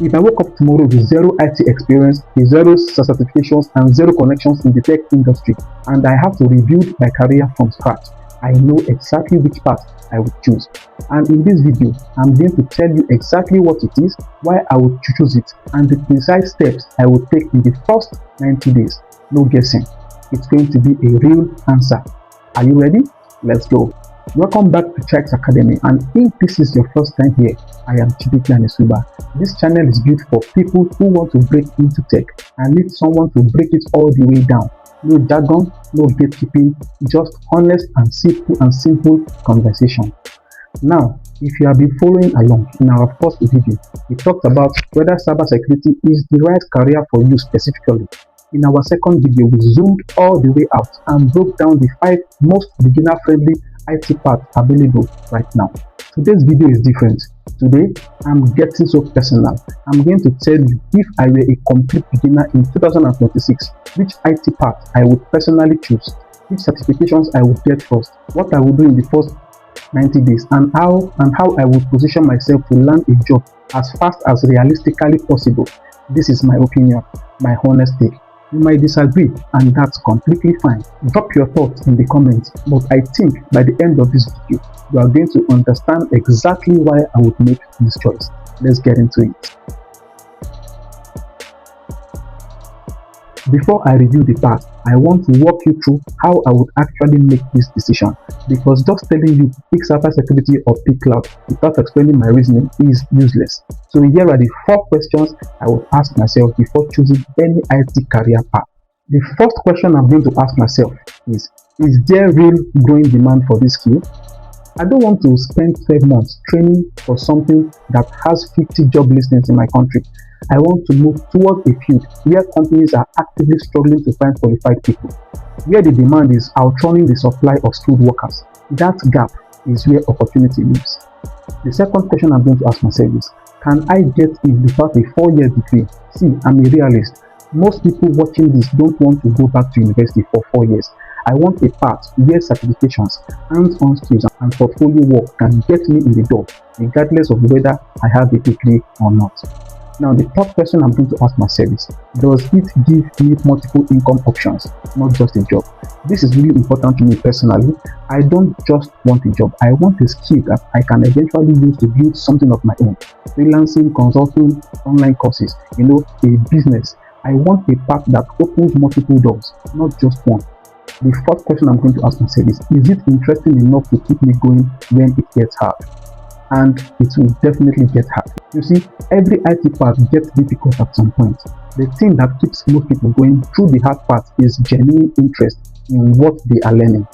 If I woke up tomorrow with zero IT experience, with zero certifications, and zero connections in the tech industry, and I have to rebuild my career from scratch, I know exactly which path I would choose. And in this video, I'm going to tell you exactly what it is, why I would choose it, and the precise steps I would take in the first 90 days. No guessing. It's going to be a real answer. Are you ready? Let's go. Welcome back to Chykes Academy, and if this is your first time here, I am Chykes. This channel is built for people who want to break into tech and need someone to break it all the way down. No jargon, no gatekeeping, just honest and simple conversation. Now, if you have been following along, in our first video, we talked about whether cybersecurity is the right career for you specifically. In our second video, we zoomed all the way out and broke down the 5 most beginner-friendly IT paths available right now. Today's video is different. Today, I'm getting so personal. I'm going to tell you, if I were a complete beginner in 2026, which IT path I would personally choose, which certifications I would get first, what I would do in the first 90 days, and how I would position myself to land a job as fast as realistically possible. This is my opinion, my honest take. You might disagree, and that's completely fine. Drop your thoughts in the comments, but I think by the end of this video, you are going to understand exactly why I would make this choice. Let's get into it. Before I review the path, I want to walk you through how I would actually make this decision, because just telling you pick cybersecurity or pick cloud without explaining my reasoning is useless. So here are the 4 questions I would ask myself before choosing any IT career path. The first question I'm going to ask myself is there real growing demand for this skill? I don't want to spend 12 months training for something that has 50 job listings in my country. I want to move toward a field where companies are actively struggling to find qualified people, where the demand is outrunning the supply of skilled workers. That gap is where opportunity lives. The second question I'm going to ask myself is, can I get it without a 4-year degree? See, I'm a realist. Most people watching this don't want to go back to university for 4 years. I want a path where certifications, hands-on skills, and portfolio work can get me in the door, regardless of whether I have a degree or not. Now, the third question I'm going to ask myself is, does it give me multiple income options, not just a job? This is really important to me personally. I don't just want a job. I want a skill that I can eventually use to build something of my own. Freelancing, consulting, online courses, a business. I want a path that opens multiple doors, not just one. The fourth question I'm going to ask myself is it interesting enough to keep me going when it gets hard? And it will definitely get hard. You see, every IT path gets difficult at some point. The thing that keeps most people going through the hard part is genuine interest in what they are learning.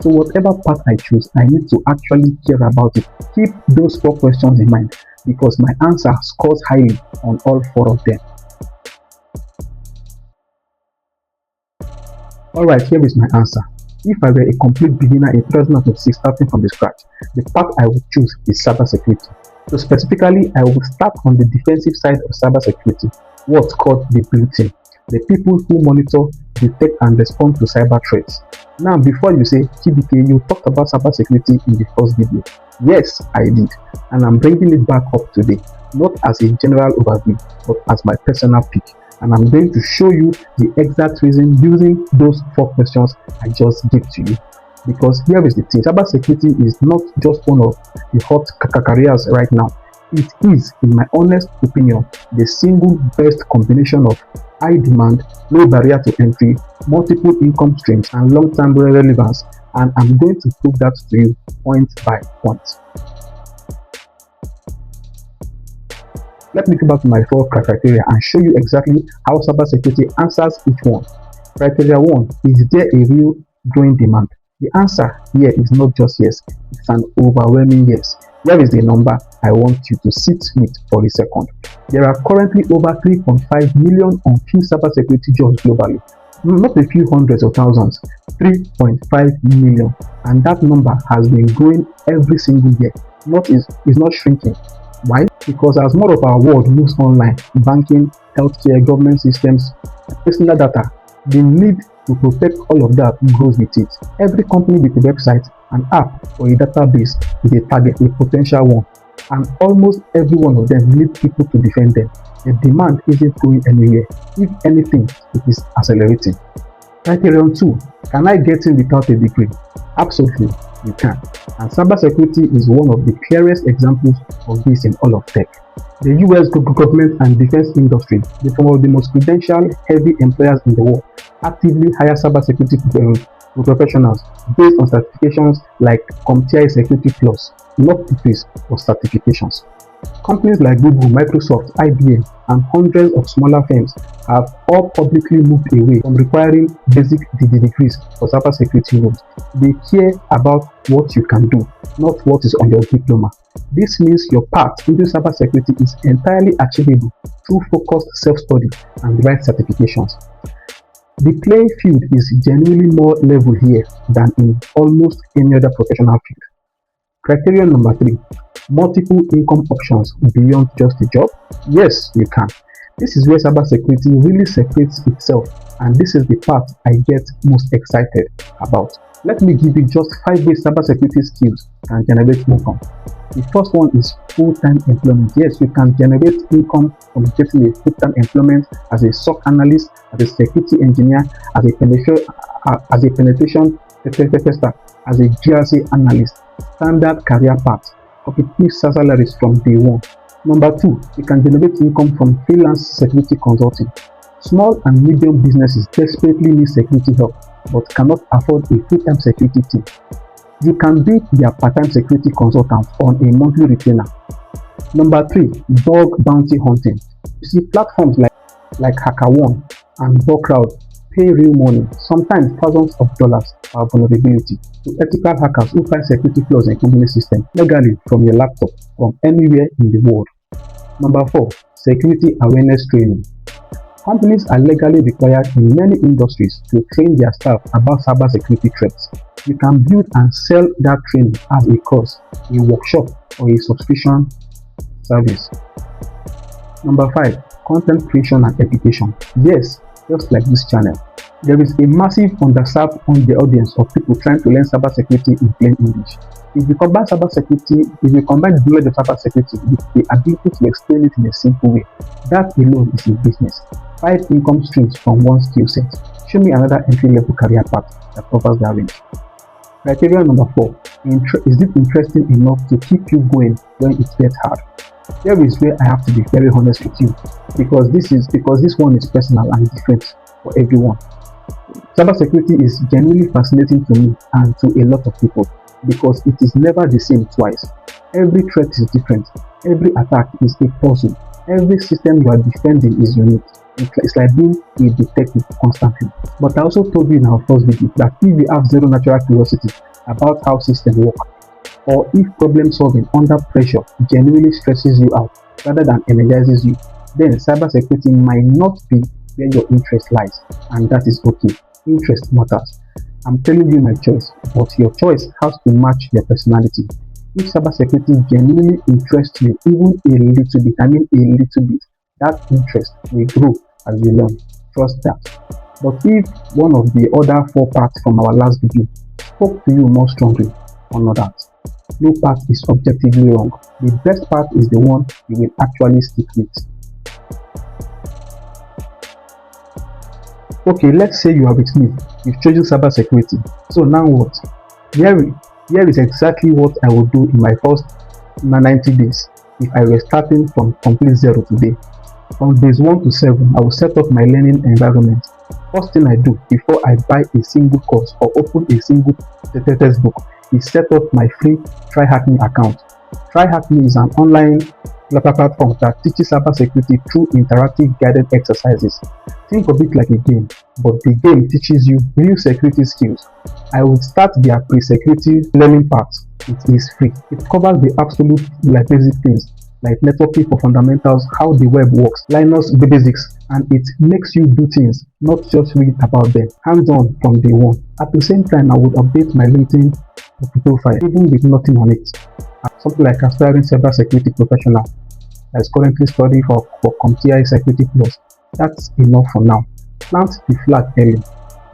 So whatever path I choose, I need to actually care about it. Keep those 4 questions in mind, because my answer scores highly on all 4 of them. Alright, here is my answer. If I were a complete beginner in 2026 starting from the scratch, the path I would choose is cybersecurity. So specifically, I would start on the defensive side of cybersecurity, what's called the blue team, the people who monitor, detect, and respond to cyber threats. Now, before you say, TBK, you talked about cybersecurity in the first video. Yes, I did, and I'm bringing it back up today, not as a general overview, but as my personal pick. And I'm going to show you the exact reason using those 4 questions I just gave to you. Because here is the thing, cybersecurity is not just one of the hot careers right now. It is, in my honest opinion, the single best combination of high demand, low barrier to entry, multiple income streams, and long-term relevance. And I'm going to prove that to you point by point. Let me go back to my 4 criteria and show you exactly how cybersecurity answers each one. Criteria 1, is there a real growing demand? The answer here is not just yes, it's an overwhelming yes. Here is the number I want you to sit with for a second. There are currently over 3.5 million unfilled cybersecurity jobs globally. Not a few hundreds or thousands, 3.5 million. And that number has been growing every single year. It's not shrinking. Why? Because as more of our world moves online, banking, healthcare, government systems, personal data, the need to protect all of that grows with it. Every company with a website, an app, or a database is a target, a potential one. and almost every one of them need people to defend them. The demand isn't going anywhere. If anything, it is accelerating. Criterion 2. Can I get in without a degree? Absolutely, you can. And cybersecurity is one of the clearest examples of this in all of tech. The US government and defense industry, some of the most credential-heavy employers in the world, actively hire cybersecurity professionals based on certifications like CompTIA Security Plus, not degrees but certifications. Companies like Google, Microsoft, IBM, and hundreds of smaller firms have all publicly moved away from requiring basic degrees for cybersecurity roles. They care about what you can do, not what is on your diploma. This means your path into cybersecurity is entirely achievable through focused self-study and the right certifications. The playing field is genuinely more level here than in almost any other professional field. Criterion number 3. Multiple income options beyond just a job? Yes, you can. This is where cybersecurity really separates itself, and this is the part I get most excited about. Let me give you just 5 ways cybersecurity skills can generate income. The first one is full-time employment. Yes, you can generate income from getting a full-time employment as a SOC analyst, as a security engineer, as a penetration tester, as a GRC analyst. Standard career path. Competitive salaries from day one. Number 2, you can generate income from freelance security consulting. Small and medium businesses desperately need security help but cannot afford a full-time security team. You can be their part-time security consultant on a monthly retainer. Number 3, bug bounty hunting. You see, platforms like HackerOne and Bugcrowd pay real money, sometimes thousands of dollars for vulnerability, to ethical hackers who find security flaws in company systems legally from your laptop from anywhere in the world. Number 4, security awareness training. Companies are legally required in many industries to train their staff about cybersecurity threats. You can build and sell that training as a course, a workshop, or a subscription service. Number 5, content creation and education. Yes, just like this channel, there is a massive underserved audience of people trying to learn cybersecurity in plain English. If you combine the knowledge of cybersecurity with the ability to explain it in a simple way, that alone is a business. 5 income streams from one skill set. Show me another entry-level career path that covers that range. Criteria number 4. Is it interesting enough to keep you going when it gets hard? Here is where I have to be very honest with you, because this one is personal and different for everyone. Cybersecurity is genuinely fascinating to me and to a lot of people because it is never the same twice. Every threat is different. Every attack is a puzzle. Every system you are defending is unique. It's like being a detective constantly. But I also told you in our first video that if you have zero natural curiosity about how systems work, or if problem solving under pressure genuinely stresses you out rather than energizes you, then cybersecurity might not be where your interest lies, and that is okay. Interest matters. I'm telling you my choice, but your choice has to match your personality. If cybersecurity genuinely interests you even a little bit, that interest will grow as you learn. Trust that. But if one of the other 4 parts from our last video spoke to you more strongly, honor that. No path is objectively wrong. The best path is the one you will actually stick with. Okay, let's say you are with me. You've chosen cybersecurity. So now what? Here is exactly what I would do in my first 90 days if I were starting from complete zero today. From days 1 to 7, I will set up my learning environment. First thing I do before I buy a single course or open a single textbook is set up my free TryHackMe account. TryHackMe is an online platform that teaches cybersecurity through interactive guided exercises. Think of it like a game, but the game teaches you real security skills. I will start their pre-security learning part. It is free. It covers the absolute basic things like networking for fundamentals, how the web works, Linux basics, and it makes you do things, not just read about them, hands-on from day one. At the same time, I would update my LinkedIn profile, even with nothing on it. Something like aspiring cybersecurity professional that is currently studying for CompTIA Security Plus. That's enough for now. Plant the flag early.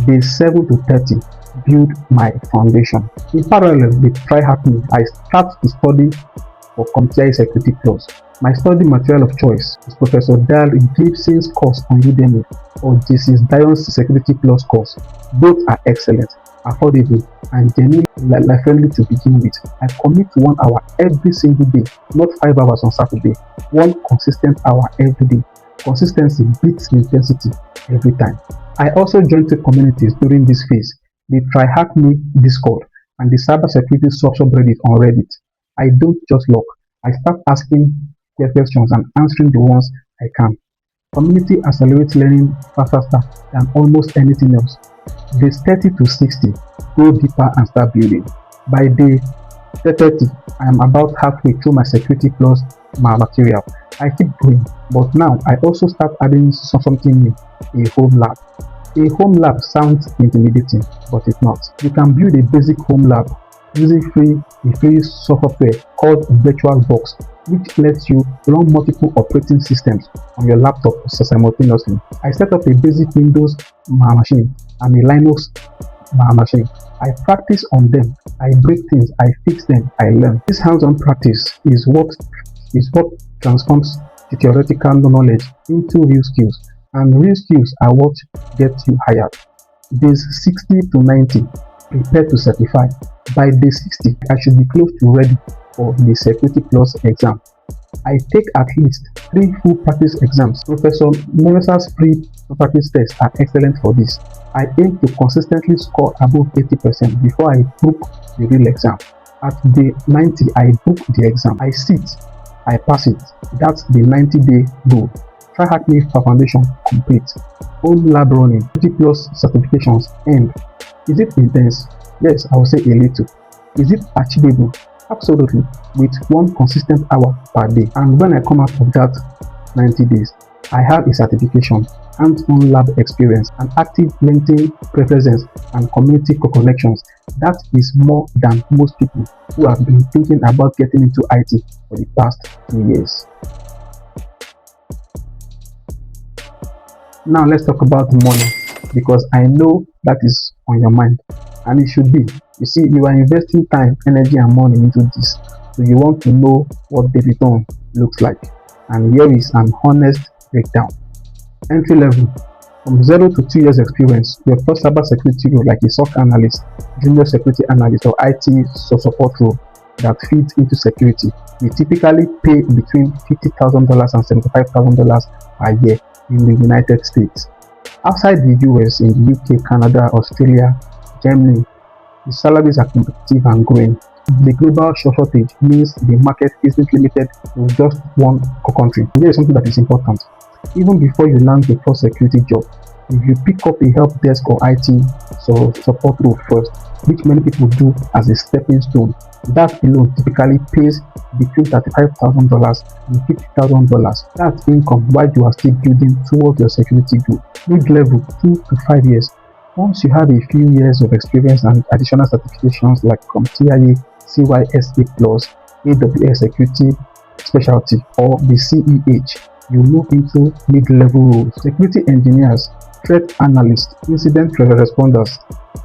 Days 7 to 30, build my foundation. In parallel with TryHackMe, I start to study for Security Plus. My study material of choice is Professor Dal Gibson's course on Udemy or JC's Dion's Security Plus course. Both are excellent, affordable, and genuinely life-friendly to begin with. I commit to 1 hour every single day, not 5 hours on Saturday. 1 consistent hour every day. Consistency beats intensity every time. I also joined 2 communities during this phase, the Try Hack Me Discord and the Cybersecurity subreddit on Reddit. I don't just log, I start asking questions and answering the ones I can. Community accelerates learning faster than almost anything else. Days 30 to 60, go deeper and start building. By day 30, I am about halfway through my Security Plus material. I keep going, but now I also start adding something new, a home lab. A home lab sounds intimidating, but it's not. You can build a basic home lab using a free software called VirtualBox, which lets you run multiple operating systems on your laptop simultaneously. I set up a basic Windows machine and a Linux machine. I practice on them, I break things, I fix them, I learn. This hands-on practice is what transforms theoretical knowledge into real skills, and real skills are what get you hired. Days 60 to 90, prepare to certify. By day 60, I should be close to ready for the Security Plus exam. I take at least 3 full practice exams. Professor Meresa's free practice tests are excellent for this. I aim to consistently score above 80% before I book the real exam. At day 90, I book the exam. I sit, I pass it. That's the 90-day goal. Try Hack Me Foundation complete. Home lab running, 50 plus certifications end. Is it intense? Yes, I will say a little. Is it achievable? Absolutely, with 1 consistent hour per day. And when I come out of that 90 days, I have a certification, hands-on lab experience, an active LinkedIn presence, and community connections. That is more than most people who have been thinking about getting into IT for the past 2 years. Now let's talk about money, because I know that is on your mind, and it should be. You see, you are investing time, energy, and money into this, so you want to know what the return looks like. And here is an honest breakdown. Entry level: from 0 to 2 years experience, your first cybersecurity role like a SOC analyst, junior security analyst, or IT support role that feeds into security. You typically pay between $50,000 and $75,000 per year in the United States. Outside the US, in the UK, Canada, Australia, Germany, the salaries are competitive and growing. The global shortage means the market isn't limited to just one country. Here is something that is important. Even before you land the first security job, if you pick up a help desk or IT support role first, which many people do as a stepping stone, that alone typically pays between $35,000 and $50,000. That's income while you are still building towards your security goal. Mid-level, 2 to 5 years. Once you have a few years of experience and additional certifications like from TIA, CYSA Plus, AWS Security Specialty, or the CEH, you move into mid-level roles. Security engineers, threat analysts, incident responders.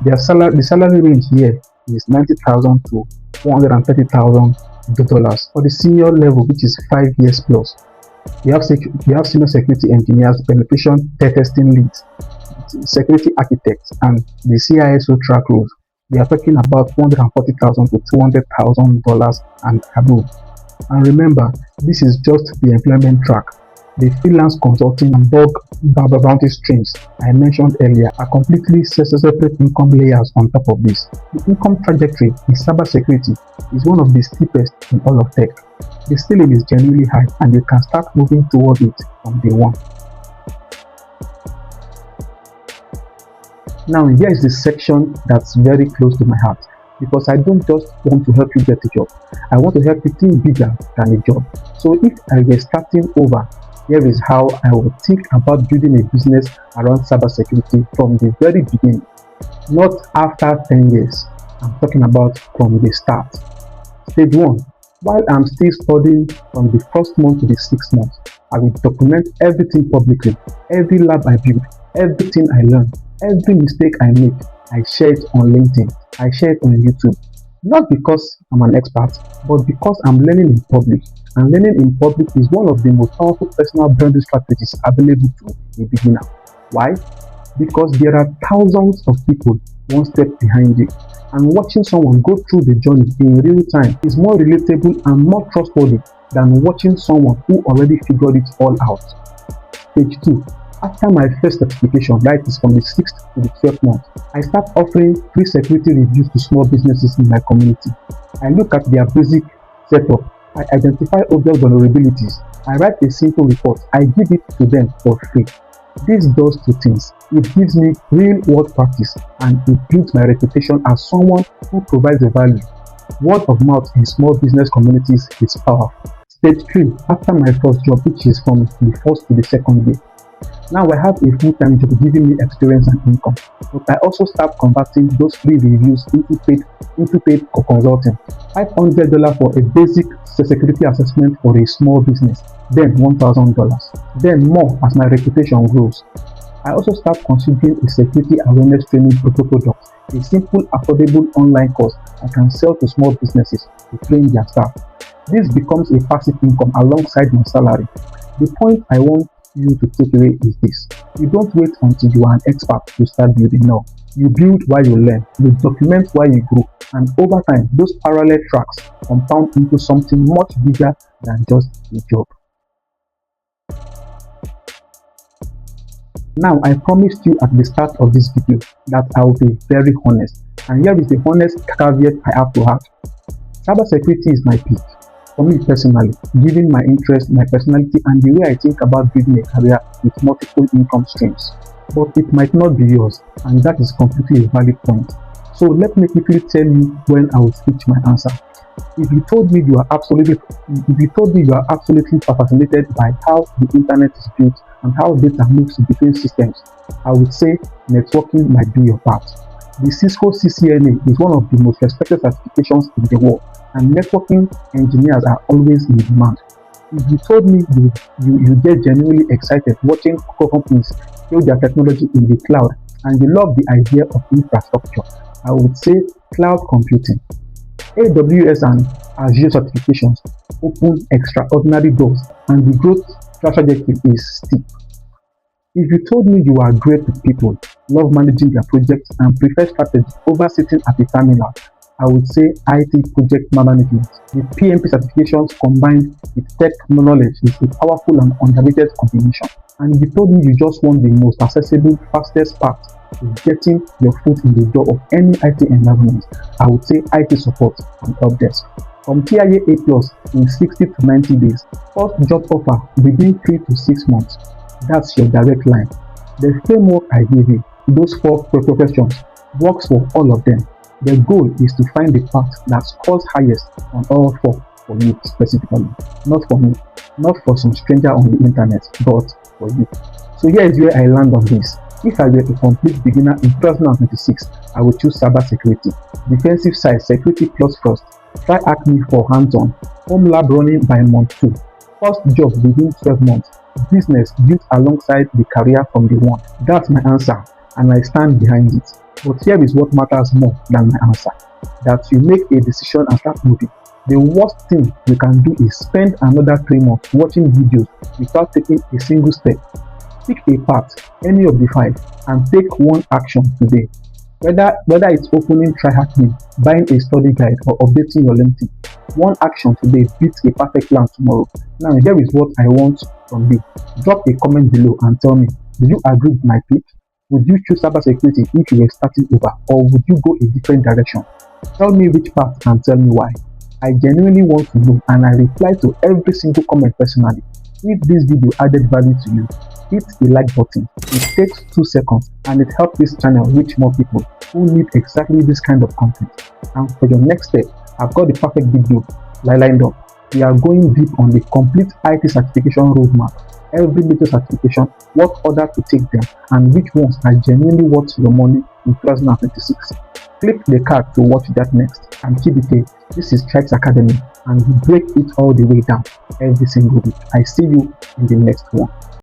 The salary range here is $90,000 to $130,000 for the senior level, which is 5 years plus. You have senior security engineers, penetration testing leads, security architects, and the CISO track roles. We are talking about $140,000 to $200,000 and above. And remember, this is just the employment track. The freelance consulting and bug bounty streams I mentioned earlier are completely separate income layers on top of this. The income trajectory in cybersecurity is one of the steepest in all of tech. The ceiling is genuinely high, and you can start moving toward it from day one. Now, here is the section that's very close to my heart, because I don't just want to help you get a job. I want to help you think bigger than a job. So if I were starting over, here is how I would think about building a business around cybersecurity from the very beginning, not after 10 years. I'm talking about from the start. Stage 1. While I'm still studying from the first month to the 6th month, I will document everything publicly. Every lab I build, everything I learn, every mistake I make, I share it on LinkedIn, I share it on YouTube. Not because I'm an expert, but because I'm learning in public. And learning in public is one of the most powerful personal branding strategies available to a beginner. Why? Because there are thousands of people one step behind you. And watching someone go through the journey in real time is more relatable and more trustworthy than watching someone who already figured it all out. Stage 2. After my first certification, that is from the 6th to the 12th month, I start offering free security reviews to small businesses in my community. I look at their basic setup, I identify obvious vulnerabilities, I write a simple report, I give it to them for free. This does two things. It gives me real world practice and it builds my reputation as someone who provides the value. Word of mouth in small business communities is powerful. Stage 3. After my first job, which is from the first to the second day. Now I have a full-time job giving me experience and income, but I also start converting those free reviews into paid consulting. $500 for a basic security assessment for a small business, then $1,000, then more as my reputation grows. I also start considering a security awareness training product, a simple, affordable online course I can sell to small businesses to train their staff. This becomes a passive income alongside my salary. The point I want you to take away is this: you don't wait until you are an expert to start building. No, you build while you learn, you document while you grow, and over time those parallel tracks compound into something much bigger than just a job. Now, I promised you at the start of this video that I will be very honest, and here is the honest caveat I have to add. Cybersecurity is my peak. For me personally, given my interest, my personality, and the way I think about building a career with multiple income streams. But it might not be yours, and that is completely a valid point. So let me quickly tell you when I will switch my answer. If you told me you are absolutely fascinated by how the internet is built and how data moves between systems, I would say networking might be your path. The Cisco CCNA is one of the most respected certifications in the world, and networking engineers are always in demand. If you told me you get genuinely excited watching companies build their technology in the cloud and you love the idea of infrastructure, I would say cloud computing. AWS and Azure certifications open extraordinary doors, and the growth trajectory is steep. If you told me you are great with people, love managing their projects, and prefer strategy over sitting at a terminal, I would say IT project management. The PMP certifications combined with tech knowledge is a powerful and underrated combination. And if you told me you just want the most accessible, fastest path to getting your foot in the door of any IT environment, I would say IT support and help desk. From TIA A+ in 60 to 90 days, first job offer within 3 to 6 months. That's your direct line. The framework I gave you, those 4 professions, works for all of them. The goal is to find the path that scores highest on all 4 for you specifically. Not for me, not for some stranger on the internet, but for you. So here is where I land on this. If I were a complete beginner in 2026, I would choose cybersecurity. Defensive side, security plus first. Try Acme for hands-on. Home lab running by month 2. First job within 12 months. Business built alongside the career from the one. That's my answer, and I stand behind it. But here is what matters more than my answer: that you make a decision and start moving. The worst thing you can do is spend another 3 months watching videos without taking a single step. Pick a path, any of the 5, and take one action today. Whether it's opening TryHackMe, buying a study guide, or updating your LinkedIn, one action today beats a perfect plan tomorrow. Now here is what I want from you. Drop a comment below and tell me, do you agree with my pick? Would you choose cybersecurity if you were starting over, or would you go a different direction? Tell me which path and tell me why. I genuinely want to know, and I reply to every single comment personally. If this video added value to you, hit the like button. It takes 2 seconds and it helps this channel reach more people who need exactly this kind of content. And for your next step, I've got the perfect video lined up. We are going deep on the complete IT certification roadmap, every little certification, what order to take them, and which ones are genuinely worth your money in 2026. Click the card to watch that next, and keep it here. This is Chykes Academy, and we break it all the way down every single week. I see you in the next one.